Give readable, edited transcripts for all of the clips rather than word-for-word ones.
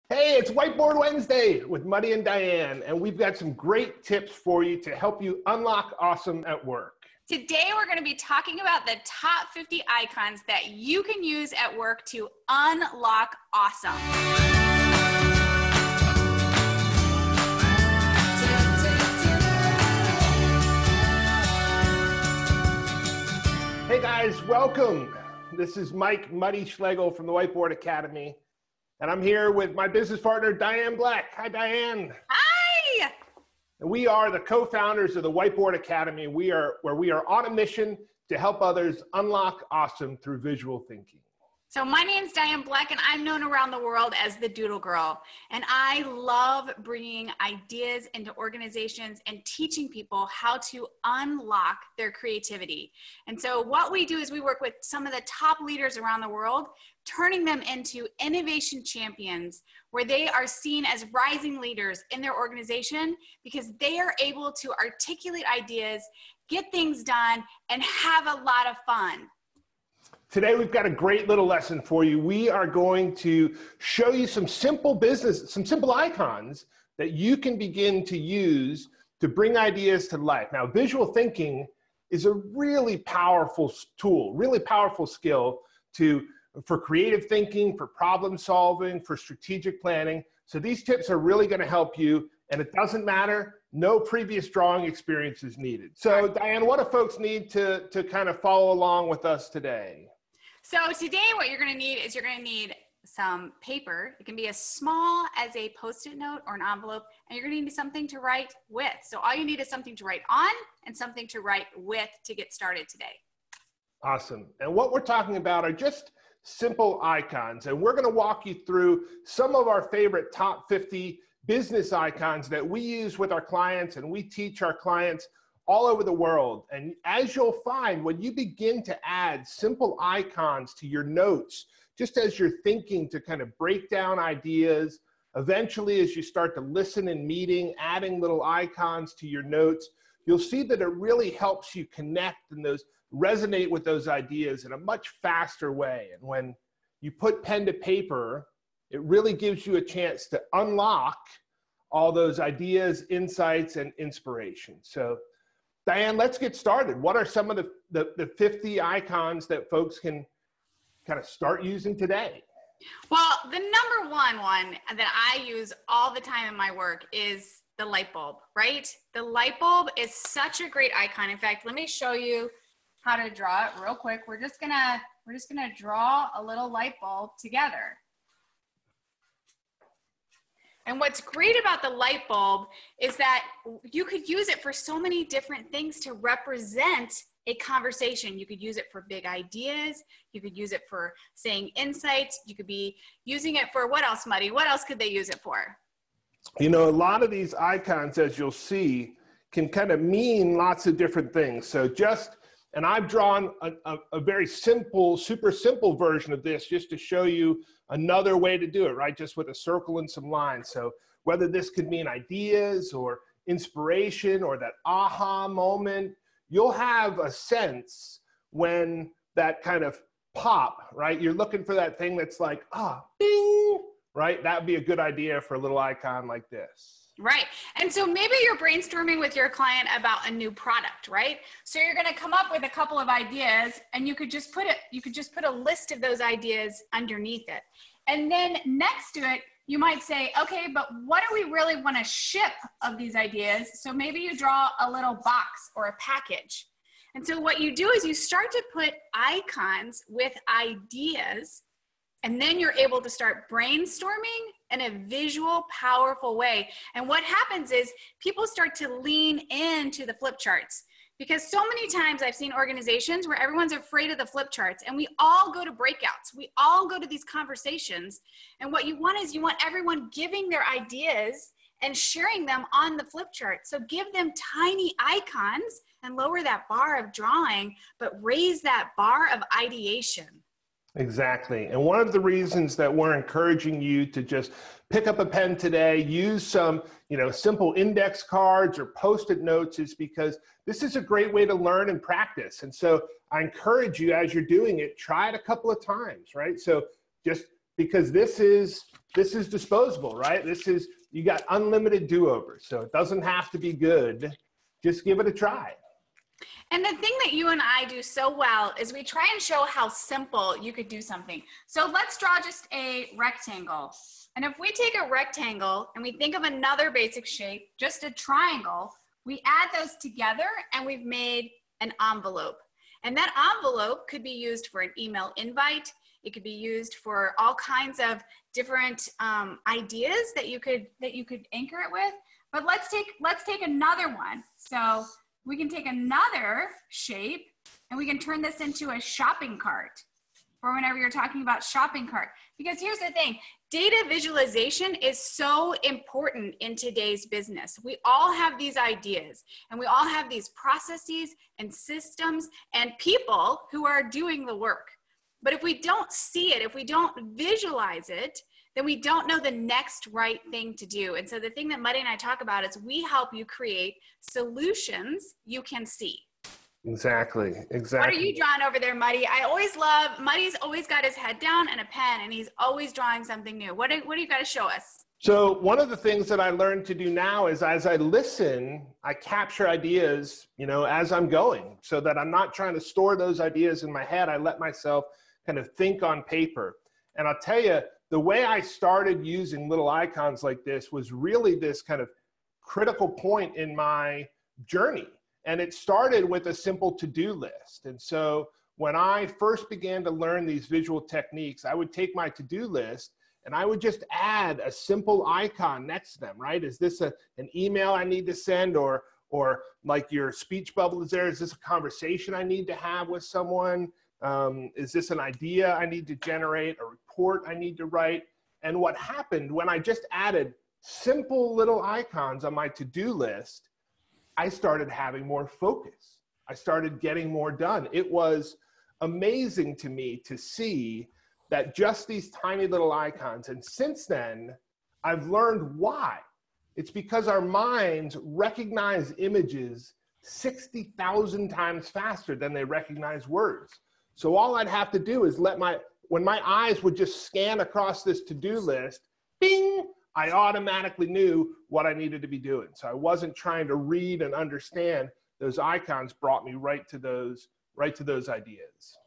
Hey, it's Whiteboard Wednesday with Muddy and Diane, and we've got some great tips for you to help you unlock awesome at work. Today, we're going to be talking about the top 50 icons that you can use at work to unlock awesome. Hey guys, welcome. This is Mike Muddy Schlegel from the Whiteboard Academy. And I'm here with my business partner, Diane Black. Hi, Diane. Hi. And we are the co-founders of the Whiteboard Academy. Where we are on a mission to help others unlock awesome through visual thinking. So my name's Diane Black, and I'm known around the world as the Doodle Girl. And I love bringing ideas into organizations and teaching people how to unlock their creativity. And so what we do is we work with some of the top leaders around the world, turning them into innovation champions, where they are seen as rising leaders in their organization because they are able to articulate ideas, get things done, and have a lot of fun. Today, we've got a great little lesson for you. We are going to show you some simple icons that you can begin to use to bring ideas to life. Now, visual thinking is a really powerful tool, really powerful skill for creative thinking, for problem solving, for strategic planning. So these tips are really going to help you, and it doesn't matter. No previous drawing experience is needed. So Diane, what do folks need to kind of follow along with us today? So today what you're going to need is you're going to need some paper. It can be as small as a Post-it note or an envelope, and you're going to need something to write with. So all you need is something to write on and something to write with to get started today. Awesome. And what we're talking about are just simple icons, and we're going to walk you through some of our favorite top 50 business icons that we use with our clients, and we teach our clients all over the world. And as you'll find, when you begin to add simple icons to your notes, just as you're thinking to kind of break down ideas, eventually as you start to listen in meeting, adding little icons to your notes, you'll see that it really helps you connect and resonate with those ideas in a much faster way. And when you put pen to paper, it really gives you a chance to unlock all those ideas, insights, and inspiration. So Diane, let's get started. What are some of the 50 icons that folks can kind of start using today? Well, the number one that I use all the time in my work is the light bulb, right? The light bulb is such a great icon. In fact, let me show you how to draw it real quick. We're just gonna draw a little light bulb together. And what's great about the light bulb is that you could use it for so many different things to represent a conversation. You could use it for big ideas. You could use it for saying insights. You could be using it for what else, Muddy? What else could they use it for? You know, a lot of these icons, as you'll see, can kind of mean lots of different things. So and I've drawn a very simple, super simple version of this just to show you another way to do it, right? Just with a circle and some lines. So whether this could mean ideas or inspiration or that aha moment, you'll have a sense when that kind of pop, right? You're looking for that thing that's like, ding, right? That would be a good idea for a little icon like this. Right. And so maybe you're brainstorming with your client about a new product, right? So you're going to come up with a couple of ideas, and you could just put a list of those ideas underneath it. And then next to it, you might say, okay, but what do we really want to ship of these ideas? So maybe you draw a little box or a package. And so what you do is you start to put icons with ideas, and then you're able to start brainstorming in a visual, powerful way. And what happens is people start to lean into the flip charts, because so many times I've seen organizations where everyone's afraid of the flip charts, and we all go to breakouts. We all go to these conversations. And what you want is you want everyone giving their ideas and sharing them on the flip chart. So give them tiny icons and lower that bar of drawing, but raise that bar of ideation. Exactly. And one of the reasons that we're encouraging you to just pick up a pen today, use some, simple index cards or Post-it notes is because this is a great way to learn and practice. And so I encourage you, as you're doing it, try it a couple of times, right? So just because this is disposable, right? You got unlimited do-overs, so it doesn't have to be good. Just give it a try. And the thing that you and I do so well is we try and show how simple you could do something. So let's draw just a rectangle. And if we take a rectangle and we think of another basic shape, just a triangle, we add those together and we've made an envelope. And that envelope could be used for an email invite. It could be used for all kinds of different ideas that you could anchor it with. But let's take another one. So we can take another shape and we can turn this into a shopping cart for whenever you're talking about shopping cart. Because here's the thing, data visualization is so important in today's business. We all have these ideas and we all have these processes and systems and people who are doing the work. But if we don't see it, if we don't visualize it, then we don't know the next right thing to do. And so the thing that Muddy and I talk about is we help you create solutions you can see. Exactly. What are you drawing over there, Muddy? I always love, Muddy's always got his head down and a pen and he's always drawing something new. What do you got to show us? So one of the things that I learned to do now is as I listen, I capture ideas, as I'm going, so that I'm not trying to store those ideas in my head. I let myself kind of think on paper. And I'll tell you, the way I started using little icons like this was really this kind of critical point in my journey. And it started with a simple to-do list. And so when I first began to learn these visual techniques, I would take my to-do list and I would just add a simple icon next to them, right? Is this an email I need to send, or like your speech bubble is there? Is this a conversation I need to have with someone? Is this an idea I need to generate, a report I need to write? And what happened when I just added simple little icons on my to-do list, I started having more focus. I started getting more done. It was amazing to me to see that just these tiny little icons, and since then, I've learned why. It's because our minds recognize images 60,000 times faster than they recognize words. So all I'd have to do is when my eyes would just scan across this to-do list, bing, I automatically knew what I needed to be doing. So I wasn't trying to read and understand. Those icons brought me right to those ideas.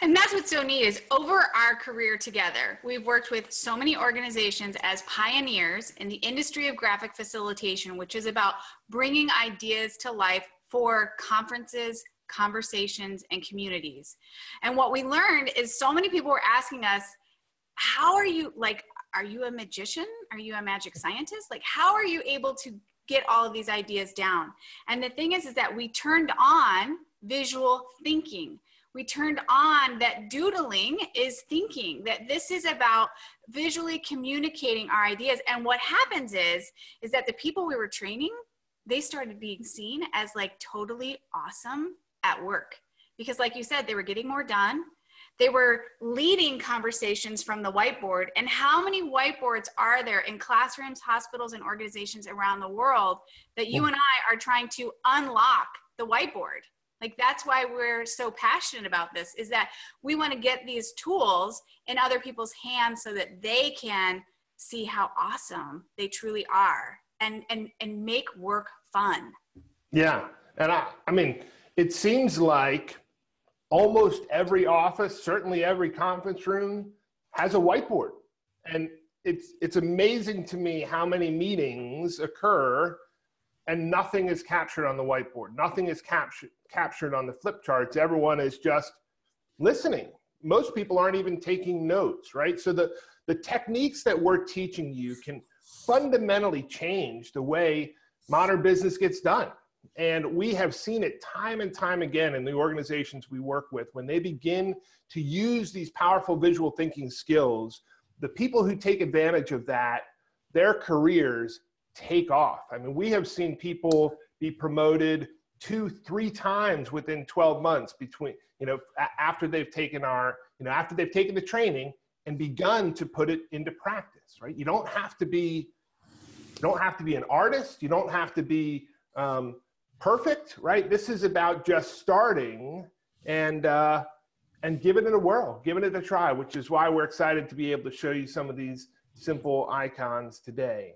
And that's what's so neat is over our career together, we've worked with so many organizations as pioneers in the industry of graphic facilitation, which is about bringing ideas to life for conferences, conversations, and communities. And what we learned is so many people were asking us, how are you, are you a magician? Are you a magic scientist? How are you able to get all of these ideas down? And the thing is that we turned on visual thinking. We turned on that doodling is thinking, that this is about visually communicating our ideas. And what happens is that the people we were training, they started being seen as totally awesome at work. Because like you said, they were getting more done. They were leading conversations from the whiteboard. And how many whiteboards are there in classrooms, hospitals, and organizations around the world that you and I are trying to unlock the whiteboard? That's why we're so passionate about this, is that we want to get these tools in other people's hands so that they can see how awesome they truly are and make work fun. Yeah. And I mean, it seems like almost every office, certainly every conference room, has a whiteboard. And it's amazing to me how many meetings occur and nothing is captured on the whiteboard. Nothing is captured on the flip charts. Everyone is just listening. Most people aren't even taking notes, right? So the techniques that we're teaching you can fundamentally change the way modern business gets done. And we have seen it time and time again in the organizations we work with. When they begin to use these powerful visual thinking skills, the people who take advantage of that, their careers take off. I mean, we have seen people be promoted 2-3 times within 12 months after they've taken after they've taken the training and begun to put it into practice, right? You don't have to be an artist. You don't have to be perfect, right? This is about just starting and and giving it a whirl, giving it a try, which is why we're excited to be able to show you some of these simple icons today.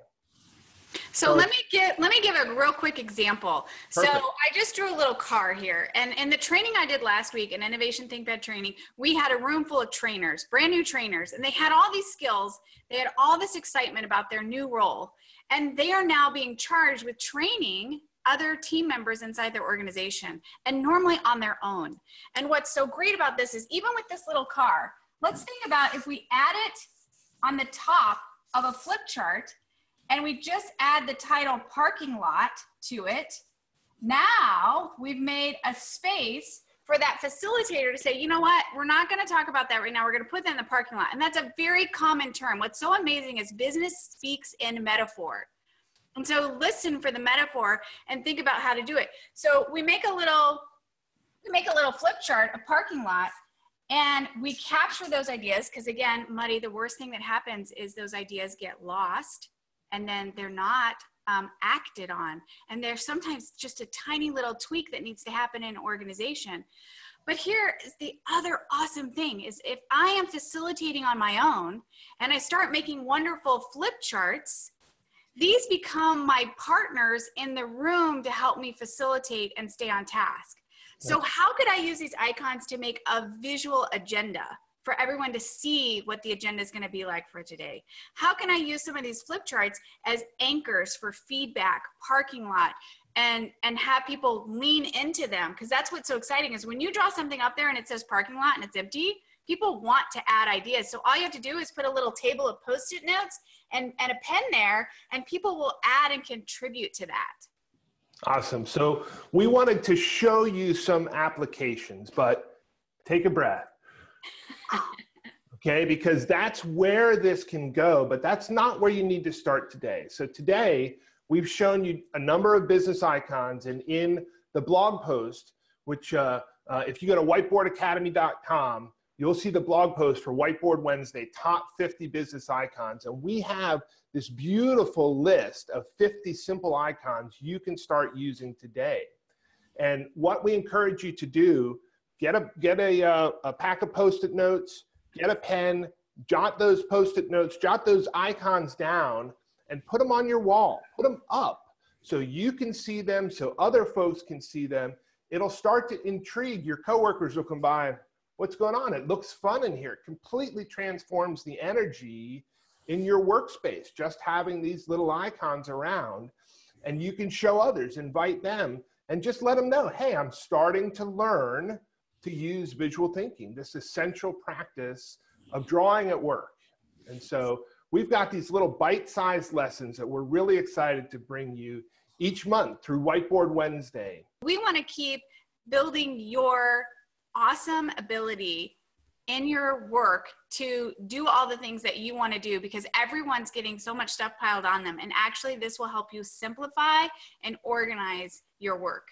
So let me give a real quick example. Perfect. So I just drew a little car here, and in the training I did last week in Innovation ThinkPad training, we had a room full of trainers, brand new trainers, and they had all these skills. They had all this excitement about their new role, and they are now being charged with training other team members inside their organization, and normally on their own. And what's so great about this is even with this little car, let's think about if we add it on the top of a flip chart, and we just add the title parking lot to it. Now we've made a space for that facilitator to say, you know what, we're not gonna talk about that right now. We're gonna put that in the parking lot. And that's a very common term. What's so amazing is business speaks in metaphor. And so listen for the metaphor and think about how to do it. So we make a little flip chart, a parking lot, and we capture those ideas, because again, Muddy, the worst thing that happens is those ideas get lost, and then they're not acted on. And there's sometimes just a tiny little tweak that needs to happen in an organization. But here is the other awesome thing is if I am facilitating on my own and I start making wonderful flip charts, these become my partners in the room to help me facilitate and stay on task. So how could I use these icons to make a visual agenda for everyone to see what the agenda is going to be like for today? How can I use some of these flip charts as anchors for feedback, parking lot, and have people lean into them? Because that's what's so exciting is when you draw something up there and it says parking lot and it's empty, people want to add ideas. So all you have to do is put a little table of Post-it notes and a pen there, and people will add and contribute to that. Awesome. So we wanted to show you some applications, but take a breath. Okay, because that's where this can go, but that's not where you need to start today. So today, we've shown you a number of business icons, and in the blog post, which if you go to whiteboardacademy.com, you'll see the blog post for Whiteboard Wednesday, top 50 business icons. And we have this beautiful list of 50 simple icons you can start using today. And what we encourage you to do, get a pack of Post-it notes, get a pen, jot those Post-it notes, jot those icons down, and put them on your wall. Put them up so you can see them, so other folks can see them. It'll start to intrigue. Your coworkers will come by. What's going on? It looks fun in here. It completely transforms the energy in your workspace, just having these little icons around. And you can show others, invite them, and just let them know, hey, I'm starting to learn to use visual thinking, this essential practice of drawing at work. And so we've got these little bite-sized lessons that we're really excited to bring you each month through Whiteboard Wednesday. We want to keep building your awesome ability in your work to do all the things that you want to do, because everyone's getting so much stuff piled on them. And actually, this will help you simplify and organize your work.